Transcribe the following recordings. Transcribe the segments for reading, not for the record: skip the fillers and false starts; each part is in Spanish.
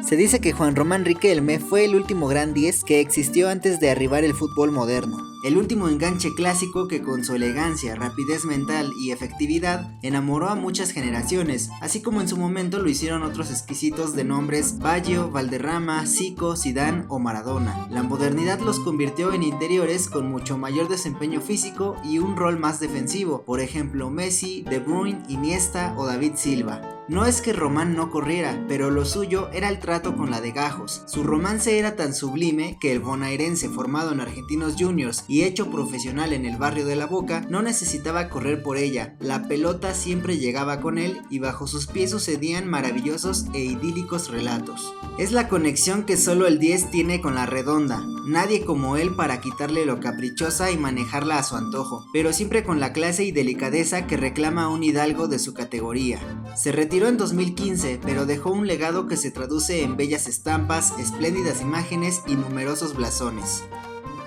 Se dice que Juan Román Riquelme fue el último gran 10 que existió antes de arribar el fútbol moderno. El último enganche clásico que con su elegancia, rapidez mental y efectividad enamoró a muchas generaciones, así como en su momento lo hicieron otros exquisitos de nombres Baggio, Valderrama, Zico, Zidane o Maradona. La modernidad los convirtió en interiores con mucho mayor desempeño físico y un rol más defensivo, por ejemplo Messi, De Bruyne, Iniesta o David Silva. No es que Román no corriera, pero lo suyo era el trato con la de Gajos. Su romance era tan sublime que el bonaerense formado en Argentinos Juniors y hecho profesional en el barrio de La Boca no necesitaba correr por ella. La pelota siempre llegaba con él y bajo sus pies sucedían maravillosos e idílicos relatos. Es la conexión que solo el 10 tiene con la redonda. Nadie como él para quitarle lo caprichosa y manejarla a su antojo, pero siempre con la clase y delicadeza que reclama un hidalgo de su categoría. Se retiró en 2015, pero dejó un legado que se traduce en bellas estampas, espléndidas imágenes y numerosos blasones.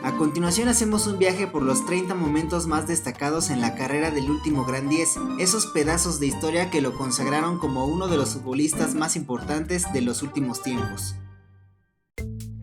A continuación hacemos un viaje por los 30 momentos más destacados en la carrera del último Gran 10, esos pedazos de historia que lo consagraron como uno de los futbolistas más importantes de los últimos tiempos.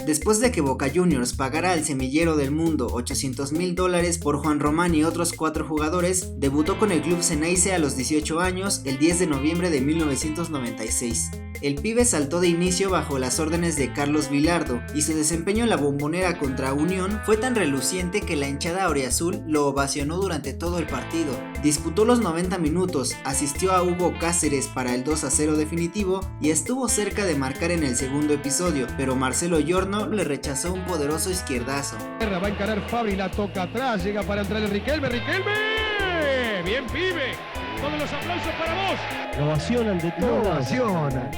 Después de que Boca Juniors pagara al semillero del mundo $800,000 por Juan Román y otros 4 jugadores, debutó con el club Xeneize a los 18 años el 10 de noviembre de 1996. El pibe saltó de inicio bajo las órdenes de Carlos Vilardo y su desempeño en la Bombonera contra Unión fue tan reluciente que la hinchada auriazul lo ovacionó durante todo el partido. Disputó los 90 minutos, asistió a Hugo Cáceres para el 2-0 definitivo y estuvo cerca de marcar en el segundo episodio, pero Marcelo Giorno le rechazó un poderoso izquierdazo. Va a encarar Fabri, la toca atrás, llega para entrar el Riquelme, ¡Riquelme! ¡Bien, pibe! Todos los aplausos para vos. Lo ovacionan de todo. Lo ovacionan.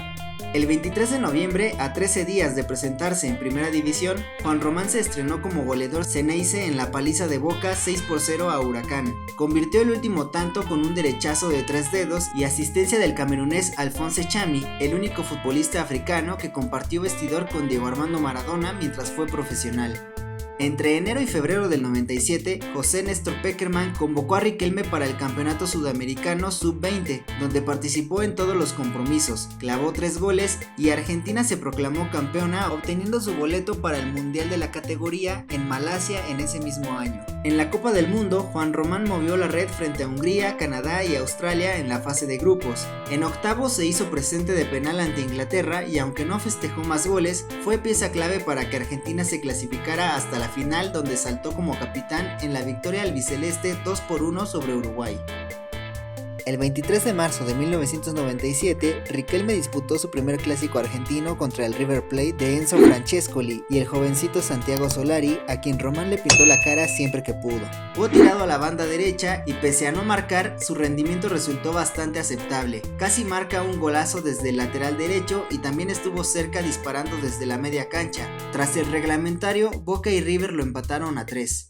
El 23 de noviembre, a 13 días de presentarse en Primera División, Juan Román se estrenó como goleador Xeneize en la paliza de Boca 6-0 a Huracán. Convirtió el último tanto con un derechazo de 3 dedos y asistencia del camerunés Alphonse Chami, el único futbolista africano que compartió vestidor con Diego Armando Maradona mientras fue profesional. Entre enero y febrero del 97, José Néstor Pekerman convocó a Riquelme para el Campeonato Sudamericano Sub-20, donde participó en todos los compromisos, clavó 3 goles y Argentina se proclamó campeona obteniendo su boleto para el Mundial de la categoría en Malasia en ese mismo año. En la Copa del Mundo, Juan Román movió la red frente a Hungría, Canadá y Australia en la fase de grupos. En octavos se hizo presente de penal ante Inglaterra y aunque no festejó más goles, fue pieza clave para que Argentina se clasificara hasta la final, donde saltó como capitán en la victoria albiceleste 2-1 sobre Uruguay. El 23 de marzo de 1997, Riquelme disputó su primer clásico argentino contra el River Plate de Enzo Francescoli y el jovencito Santiago Solari, a quien Román le pintó la cara siempre que pudo. Fue tirado a la banda derecha y pese a no marcar, su rendimiento resultó bastante aceptable. Casi marca un golazo desde el lateral derecho y también estuvo cerca disparando desde la media cancha. Tras el reglamentario, Boca y River lo empataron a 3.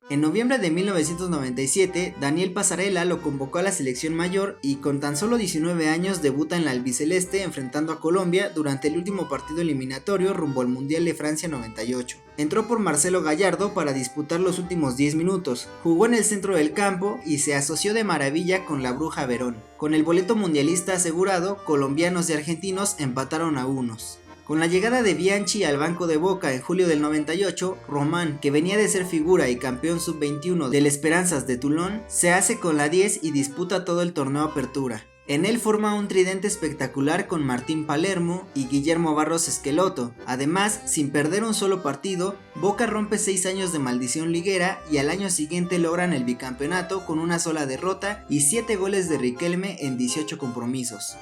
En noviembre de 1997, Daniel Passarella lo convocó a la selección mayor y con tan solo 19 años debuta en la albiceleste enfrentando a Colombia durante el último partido eliminatorio rumbo al Mundial de Francia 98. Entró por Marcelo Gallardo para disputar los últimos 10 minutos, jugó en el centro del campo y se asoció de maravilla con la Bruja Verón. Con el boleto mundialista asegurado, colombianos y argentinos empataron a unos. Con la llegada de Bianchi al banco de Boca en julio del 98, Román, que venía de ser figura y campeón sub-21 del Esperanzas de Toulon, se hace con la 10 y disputa todo el torneo Apertura. En él forma un tridente espectacular con Martín Palermo y Guillermo Barros Esqueloto. Además, sin perder un solo partido, Boca rompe 6 años de maldición liguera y al año siguiente logran el bicampeonato con una sola derrota y 7 goles de Riquelme en 18 compromisos.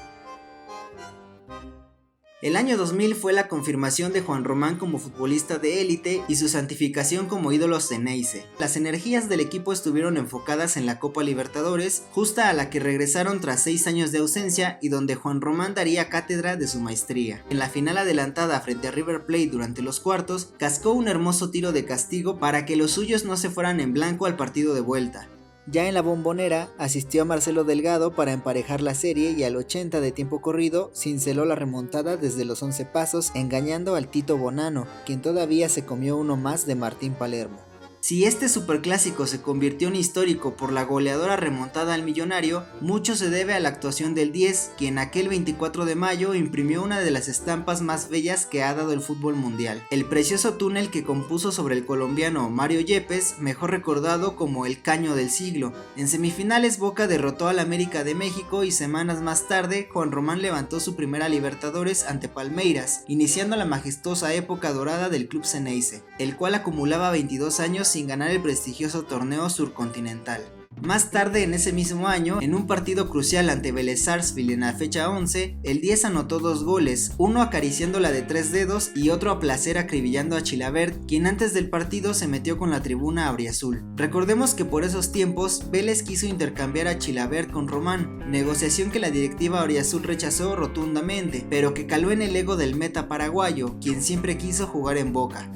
El año 2000 fue la confirmación de Juan Román como futbolista de élite y su santificación como ídolo Xeneize. Las energías del equipo estuvieron enfocadas en la Copa Libertadores, justa a la que regresaron tras 6 años de ausencia y donde Juan Román daría cátedra de su maestría. En la final adelantada frente a River Plate durante los cuartos, cascó un hermoso tiro de castigo para que los suyos no se fueran en blanco al partido de vuelta. Ya en la Bombonera, asistió a Marcelo Delgado para emparejar la serie y al 80 de tiempo corrido cinceló la remontada desde los 11 pasos, engañando al Tito Bonano, quien todavía se comió uno más de Martín Palermo. Si este superclásico se convirtió en histórico por la goleadora remontada al millonario, mucho se debe a la actuación del 10, quien aquel 24 de mayo imprimió una de las estampas más bellas que ha dado el fútbol mundial, el precioso túnel que compuso sobre el colombiano Mario Yepes, mejor recordado como el caño del siglo. En semifinales Boca derrotó al América de México y semanas más tarde Juan Román levantó su primera Libertadores ante Palmeiras, iniciando la majestuosa época dorada del club Xeneize, el cual acumulaba 22 años sin ganar el prestigioso torneo surcontinental. Más tarde en ese mismo año, en un partido crucial ante Vélez Sarsfield en la fecha 11, el 10 anotó 2 goles, uno acariciando la de 3 dedos y otro a placer acribillando a Chilavert, quien antes del partido se metió con la tribuna auriazul. Recordemos que por esos tiempos, Vélez quiso intercambiar a Chilavert con Román, negociación que la directiva auriazul rechazó rotundamente, pero que caló en el ego del meta paraguayo, quien siempre quiso jugar en Boca.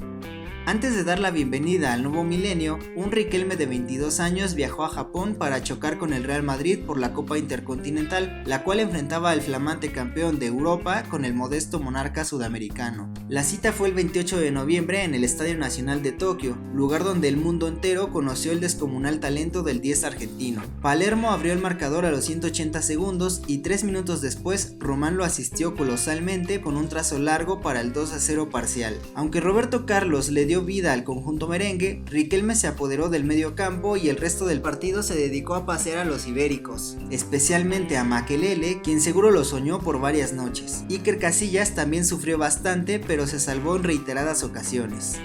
Antes de dar la bienvenida al nuevo milenio, un Riquelme de 22 años viajó a Japón para chocar con el Real Madrid por la Copa Intercontinental, la cual enfrentaba al flamante campeón de Europa con el modesto monarca sudamericano. La cita fue el 28 de noviembre en el Estadio Nacional de Tokio, lugar donde el mundo entero conoció el descomunal talento del 10 argentino. Palermo abrió el marcador a los 180 segundos y 3 minutos después Román lo asistió colosalmente con un trazo largo para el 2-0 parcial. Aunque Roberto Carlos le dio vida al conjunto merengue, Riquelme se apoderó del medio campo y el resto del partido se dedicó a pasear a los ibéricos, especialmente a Makelele, quien seguro lo soñó por varias noches. Iker Casillas también sufrió bastante, pero se salvó en reiteradas ocasiones.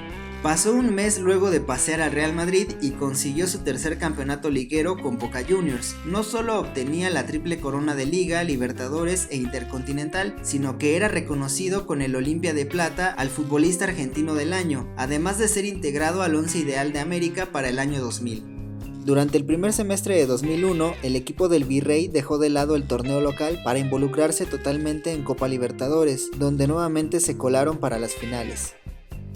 Pasó un mes luego de pasear al Real Madrid y consiguió su tercer campeonato liguero con Boca Juniors. No solo obtenía la triple corona de Liga, Libertadores e Intercontinental, sino que era reconocido con el Olimpia de Plata al futbolista argentino del año, además de ser integrado al once ideal de América para el año 2000. Durante el primer semestre de 2001, el equipo del Virrey dejó de lado el torneo local para involucrarse totalmente en Copa Libertadores, donde nuevamente se colaron para las finales.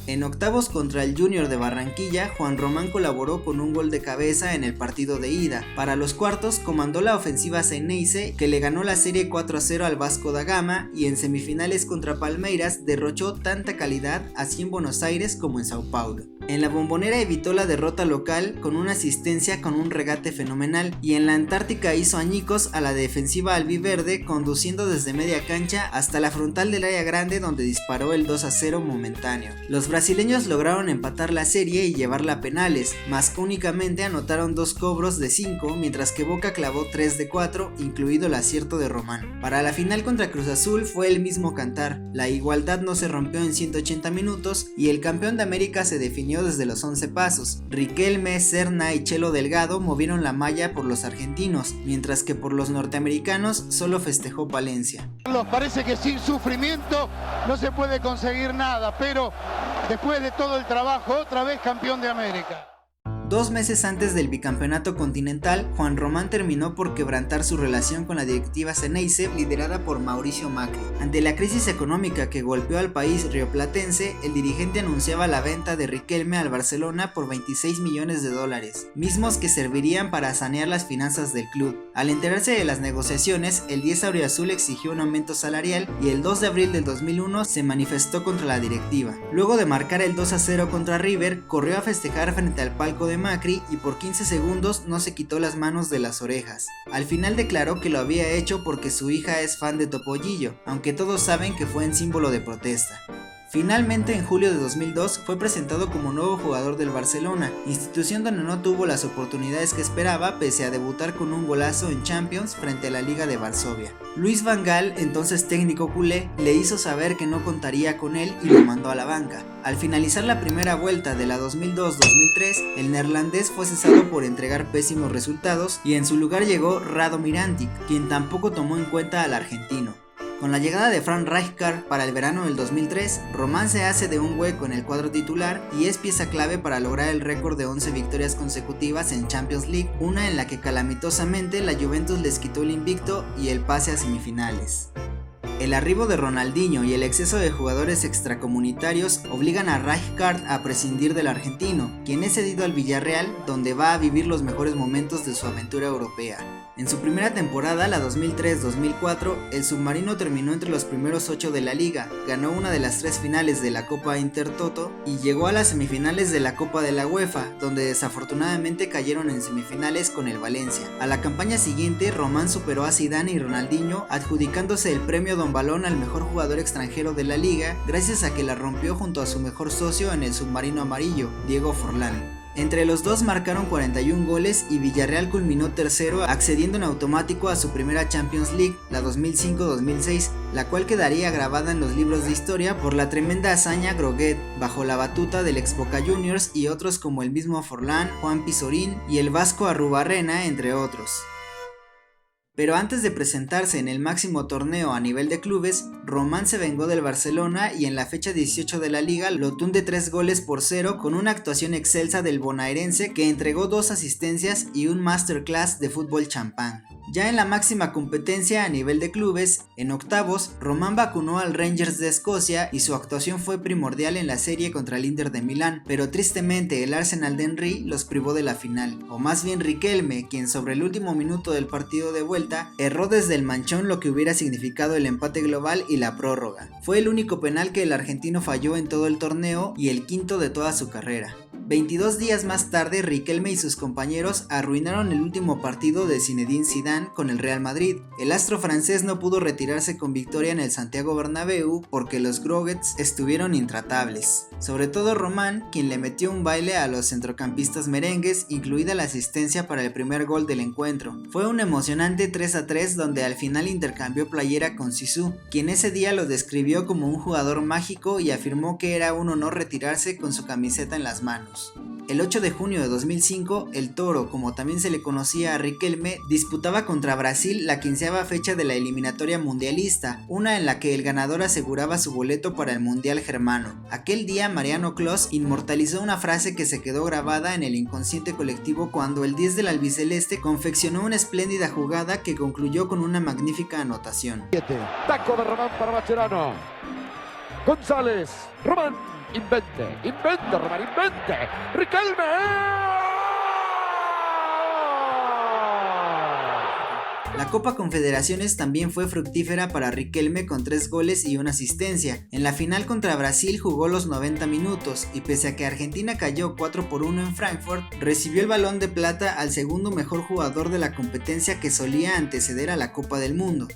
En octavos contra el Junior de Barranquilla, Juan Román colaboró con un gol de cabeza en el partido de ida. Para los cuartos comandó la ofensiva Xeneize, que le ganó la serie 4-0 al Vasco da Gama, y en semifinales contra Palmeiras derrochó tanta calidad así en Buenos Aires como en Sao Paulo. En la Bombonera evitó la derrota local con una asistencia con un regate fenomenal, y en la Antártica hizo añicos a la defensiva albiverde, conduciendo desde media cancha hasta la frontal del área grande, donde disparó el 2-0 momentáneo. Los brasileños lograron empatar la serie y llevarla a penales, mas únicamente anotaron 2 cobros de 5, mientras que Boca clavó 3 de 4, incluido el acierto de Román. Para la final contra Cruz Azul fue el mismo cantar, la igualdad no se rompió en 180 minutos y el campeón de América se definió desde los 11 pasos. Riquelme, Serna y Chelo Delgado movieron la malla por los argentinos, mientras que por los norteamericanos solo festejó Palencia. Parece que sin sufrimiento no se puede conseguir nada, pero después de todo el trabajo, otra vez campeón de América. 2 meses antes del bicampeonato continental, Juan Román terminó por quebrantar su relación con la directiva Xeneize, liderada por Mauricio Macri. Ante la crisis económica que golpeó al país rioplatense, el dirigente anunciaba la venta de Riquelme al Barcelona por $26 millones, mismos que servirían para sanear las finanzas del club. Al enterarse de las negociaciones, el 10 auriazul exigió un aumento salarial y el 2 de abril del 2001 se manifestó contra la directiva. Luego de marcar el 2-0 contra River, corrió a festejar frente al palco de Macri y por 15 segundos no se quitó las manos de las orejas. Al final declaró que lo había hecho porque su hija es fan de Topollillo, aunque todos saben que fue en símbolo de protesta. Finalmente, en julio de 2002 fue presentado como nuevo jugador del Barcelona, institución donde no tuvo las oportunidades que esperaba pese a debutar con un golazo en Champions frente a la Liga de Varsovia. Luis Van Gaal, entonces técnico culé, le hizo saber que no contaría con él y lo mandó a la banca. Al finalizar la primera vuelta de la 2002-2003, el neerlandés fue cesado por entregar pésimos resultados y en su lugar llegó Rado Mirantic, quien tampoco tomó en cuenta al argentino. Con la llegada de Frank Rijkaard para el verano del 2003, Román se hace de un hueco en el cuadro titular y es pieza clave para lograr el récord de 11 victorias consecutivas en Champions League, una en la que calamitosamente la Juventus les quitó el invicto y el pase a semifinales. El arribo de Ronaldinho y el exceso de jugadores extracomunitarios obligan a Rijkaard a prescindir del argentino, quien es cedido al Villarreal, donde va a vivir los mejores momentos de su aventura europea. En su primera temporada, la 2003-2004, el submarino terminó entre los primeros 8 de la liga, ganó una de las 3 finales de la Copa Intertoto y llegó a las semifinales de la Copa de la UEFA, donde desafortunadamente cayeron en semifinales con el Valencia. A la campaña siguiente, Román superó a Zidane y Ronaldinho, adjudicándose el premio Don Balón al mejor jugador extranjero de la liga, gracias a que la rompió junto a su mejor socio en el submarino amarillo, Diego Forlán. Entre los dos marcaron 41 goles y Villarreal culminó tercero, accediendo en automático a su primera Champions League, la 2005-2006, la cual quedaría grabada en los libros de historia por la tremenda hazaña Groguet, bajo la batuta del ex Boca Juniors y otros como el mismo Forlán, Juan Pizorín y el Vasco Arrubarrena, entre otros. Pero antes de presentarse en el máximo torneo a nivel de clubes, Román se vengó del Barcelona y en la fecha 18 de la liga lo tunde 3-0 con una actuación excelsa del bonaerense que entregó 2 asistencias y un masterclass de fútbol champán. Ya en la máxima competencia a nivel de clubes, en octavos, Román vacunó al Rangers de Escocia y su actuación fue primordial en la serie contra el Inter de Milán, pero tristemente el Arsenal de Henry los privó de la final, o más bien Riquelme, quien sobre el último minuto del partido de vuelta erró desde el manchón lo que hubiera significado el empate global y la prórroga. Fue el único penal que el argentino falló en todo el torneo y el quinto de toda su carrera. 22 días más tarde, Riquelme y sus compañeros arruinaron el último partido de Zinedine Zidane con el Real Madrid. El astro francés no pudo retirarse con victoria en el Santiago Bernabéu porque los Groguets estuvieron intratables. Sobre todo Román, quien le metió un baile a los centrocampistas merengues, incluida la asistencia para el primer gol del encuentro. Fue un emocionante 3-3 donde al final intercambió playera con Zizou, quien ese día lo describió como un jugador mágico y afirmó que era un honor retirarse con su camiseta en las manos. El 8 de junio de 2005, el Toro, como también se le conocía a Riquelme, disputaba contra Brasil la 15ª fecha de la eliminatoria mundialista, una en la que el ganador aseguraba su boleto para el Mundial Germano. Aquel día Mariano Clos inmortalizó una frase que se quedó grabada en el inconsciente colectivo cuando el 10 del albiceleste confeccionó una espléndida jugada que concluyó con una magnífica anotación. Taco de Román para Mascherano. González, Román. Invente, Román, invente. Riquelme. La Copa Confederaciones también fue fructífera para Riquelme con 3 goles y una asistencia. En la final contra Brasil jugó los 90 minutos y pese a que Argentina cayó 4-1 en Frankfurt, recibió el Balón de Plata al segundo mejor jugador de la competencia que solía anteceder a la Copa del Mundo.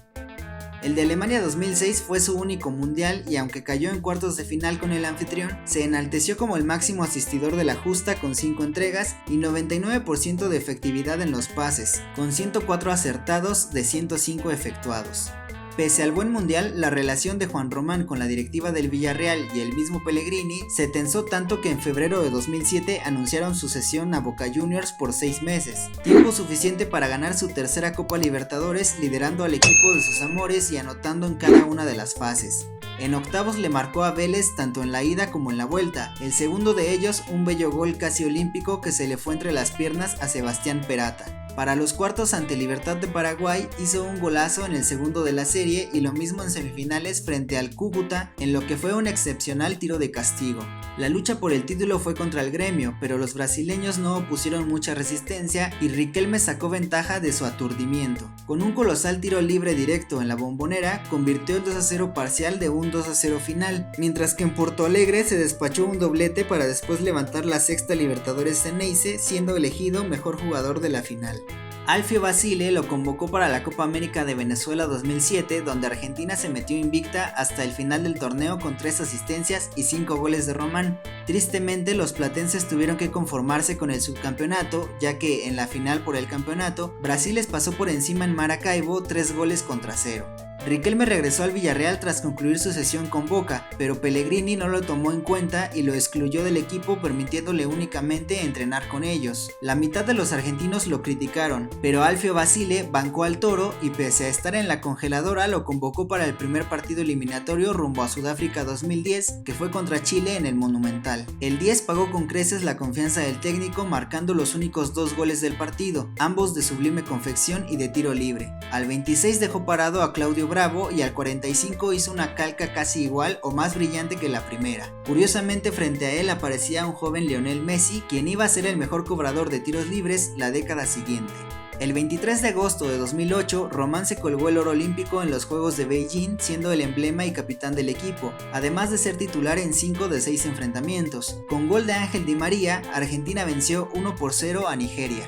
El de Alemania 2006 fue su único mundial y aunque cayó en cuartos de final con el anfitrión, se enalteció como el máximo asistidor de la justa con 5 entregas y 99% de efectividad en los pases, con 104 acertados de 105 efectuados. Pese al buen mundial, la relación de Juan Román con la directiva del Villarreal y el mismo Pellegrini se tensó tanto que en febrero de 2007 anunciaron su cesión a Boca Juniors por 6 meses, tiempo suficiente para ganar su tercera Copa Libertadores liderando al equipo de sus amores y anotando en cada una de las fases. En octavos le marcó a Vélez tanto en la ida como en la vuelta, el segundo de ellos un bello gol casi olímpico que se le fue entre las piernas a Sebastián Perata. Para los cuartos ante Libertad de Paraguay hizo un golazo en el segundo de la serie y lo mismo en semifinales frente al Cúcuta en lo que fue un excepcional tiro de castigo. La lucha por el título fue contra el Gremio, pero los brasileños no opusieron mucha resistencia y Riquelme sacó ventaja de su aturdimiento. Con un colosal tiro libre directo en la Bombonera, convirtió el 2-0 parcial de un 2-0 final, mientras que en Porto Alegre se despachó un doblete para después levantar la sexta Libertadores Xeneize, siendo elegido mejor jugador de la final. Alfio Basile lo convocó para la Copa América de Venezuela 2007, donde Argentina se metió invicta hasta el final del torneo con 3 asistencias y 5 goles de Román. Tristemente, los platenses tuvieron que conformarse con el subcampeonato, ya que en la final por el campeonato, Brasil les pasó por encima en Maracaibo 3-0. Riquelme regresó al Villarreal tras concluir su cesión con Boca, pero Pellegrini no lo tomó en cuenta y lo excluyó del equipo permitiéndole únicamente entrenar con ellos. La mitad de los argentinos lo criticaron, pero Alfio Basile bancó al Toro y pese a estar en la congeladora lo convocó para el primer partido eliminatorio rumbo a Sudáfrica 2010, que fue contra Chile en el Monumental. El 10 pagó con creces la confianza del técnico marcando los únicos 2 goles del partido, ambos de sublime confección y de tiro libre. Al 26 dejó parado a Claudio Bravo y al 45 hizo una calca casi igual o más brillante que la primera. Curiosamente, frente a él aparecía un joven Lionel Messi, quien iba a ser el mejor cobrador de tiros libres la década siguiente. El 23 de agosto de 2008, Román se colgó el oro olímpico en los Juegos de Beijing, siendo el emblema y capitán del equipo, además de ser titular en 5 de 6 enfrentamientos. Con gol de Ángel Di María, Argentina venció 1-0 a Nigeria.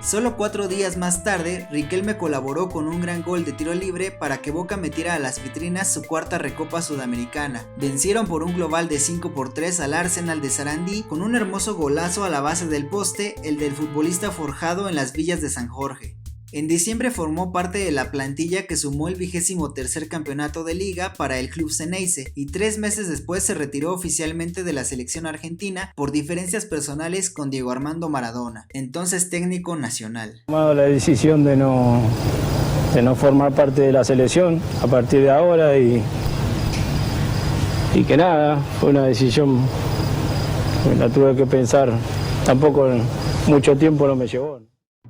Solo 4 días más tarde, Riquelme colaboró con un gran gol de tiro libre para que Boca metiera a las vitrinas su cuarta recopa sudamericana. Vencieron por un global de 5-3 al Arsenal de Sarandí con un hermoso golazo a la base del poste, el del futbolista forjado en las Villas de San Jorge. En diciembre formó parte de la plantilla que sumó el 23º campeonato de liga para el club Xeneize y 3 meses después se retiró oficialmente de la selección argentina por diferencias personales con Diego Armando Maradona, entonces técnico nacional. He tomado la decisión de no formar parte de la selección a partir de ahora y que nada, fue una decisión que la tuve que pensar, tampoco mucho tiempo no me llevó.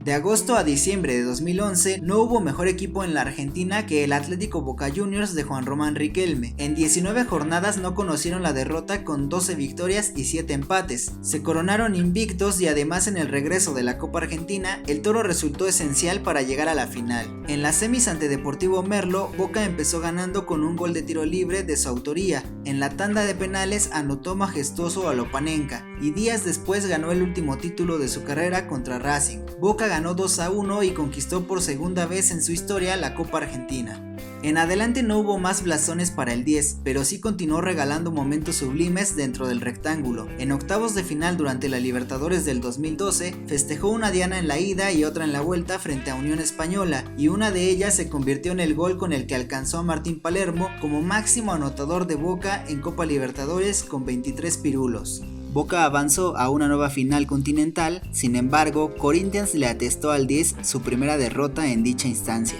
De agosto a diciembre de 2011 no hubo mejor equipo en la Argentina que el Atlético Boca Juniors de Juan Román Riquelme. En 19 jornadas no conocieron la derrota con 12 victorias y 7 empates. Se coronaron invictos y además en el regreso de la Copa Argentina, el Toro resultó esencial para llegar a la final. En las semis ante Deportivo Merlo, Boca empezó ganando con un gol de tiro libre de su autoría. En la tanda de penales anotó majestuoso a Lopanenka y días después ganó el último título de su carrera contra Racing. Boca ganó 2-1 y conquistó por segunda vez en su historia la Copa Argentina. En adelante no hubo más blasones para el 10, pero sí continuó regalando momentos sublimes dentro del rectángulo. En octavos de final durante la Libertadores del 2012, festejó una diana en la ida y otra en la vuelta frente a Unión Española, y una de ellas se convirtió en el gol con el que alcanzó a Martín Palermo como máximo anotador de Boca en Copa Libertadores con 23 pirulos. Boca avanzó a una nueva final continental, sin embargo, Corinthians le atestó al 10 su primera derrota en dicha instancia.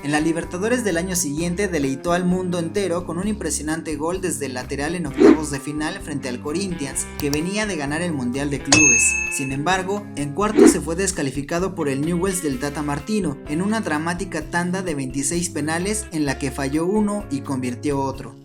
En la Libertadores del año siguiente deleitó al mundo entero con un impresionante gol desde el lateral en octavos de final frente al Corinthians, que venía de ganar el Mundial de Clubes. Sin embargo, en cuartos se fue descalificado por el Newell's del Tata Martino, en una dramática tanda de 26 penales en la que falló uno y convirtió otro.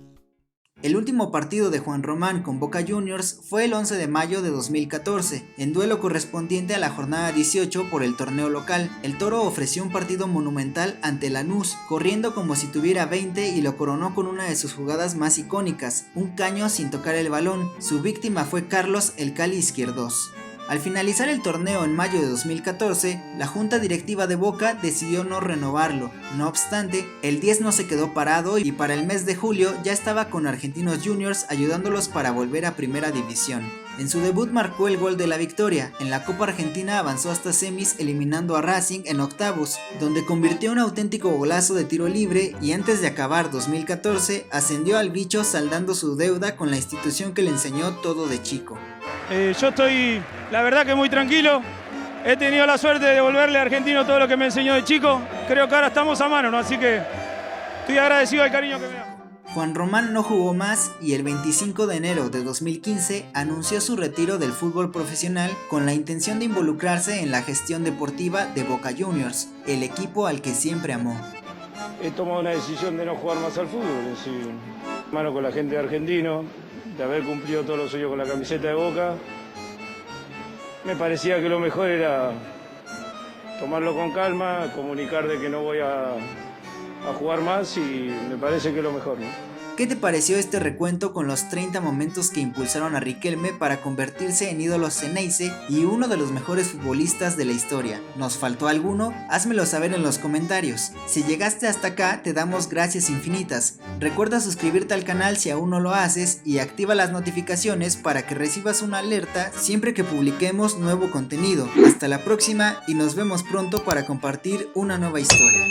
El último partido de Juan Román con Boca Juniors fue el 11 de mayo de 2014, en duelo correspondiente a la jornada 18 por el torneo local. El Toro ofreció un partido monumental ante Lanús, corriendo como si tuviera 20 y lo coronó con una de sus jugadas más icónicas, un caño sin tocar el balón. Su víctima fue Carlos el Cali Izquierdos. Al finalizar el torneo en mayo de 2014, la junta directiva de Boca decidió no renovarlo. No obstante, el 10 no se quedó parado y para el mes de julio ya estaba con Argentinos Juniors ayudándolos para volver a Primera División. En su debut marcó el gol de la victoria. En la Copa Argentina avanzó hasta semis eliminando a Racing en octavos, donde convirtió un auténtico golazo de tiro libre y antes de acabar 2014 ascendió al bicho saldando su deuda con la institución que le enseñó todo de chico. Yo estoy, la verdad que muy tranquilo. He tenido la suerte de devolverle a Argentino todo lo que me enseñó de chico. Creo que ahora estamos a mano, ¿no? Así que estoy agradecido al cariño que me da. Juan Román no jugó más y el 25 de enero de 2015 anunció su retiro del fútbol profesional con la intención de involucrarse en la gestión deportiva de Boca Juniors, el equipo al que siempre amó. He tomado una decisión de no jugar más al fútbol, es decir, mano con la gente de Argentino, de haber cumplido todos los sueños con la camiseta de Boca. Me parecía que lo mejor era tomarlo con calma, comunicar de que no voy a jugar más y me parece que es lo mejor, ¿no? ¿Qué te pareció este recuento con los 30 momentos que impulsaron a Riquelme para convertirse en ídolo Xeneize y uno de los mejores futbolistas de la historia? ¿Nos faltó alguno? Házmelo saber en los comentarios. Si llegaste hasta acá, te damos gracias infinitas. Recuerda suscribirte al canal si aún no lo haces y activa las notificaciones para que recibas una alerta siempre que publiquemos nuevo contenido. Hasta la próxima y nos vemos pronto para compartir una nueva historia.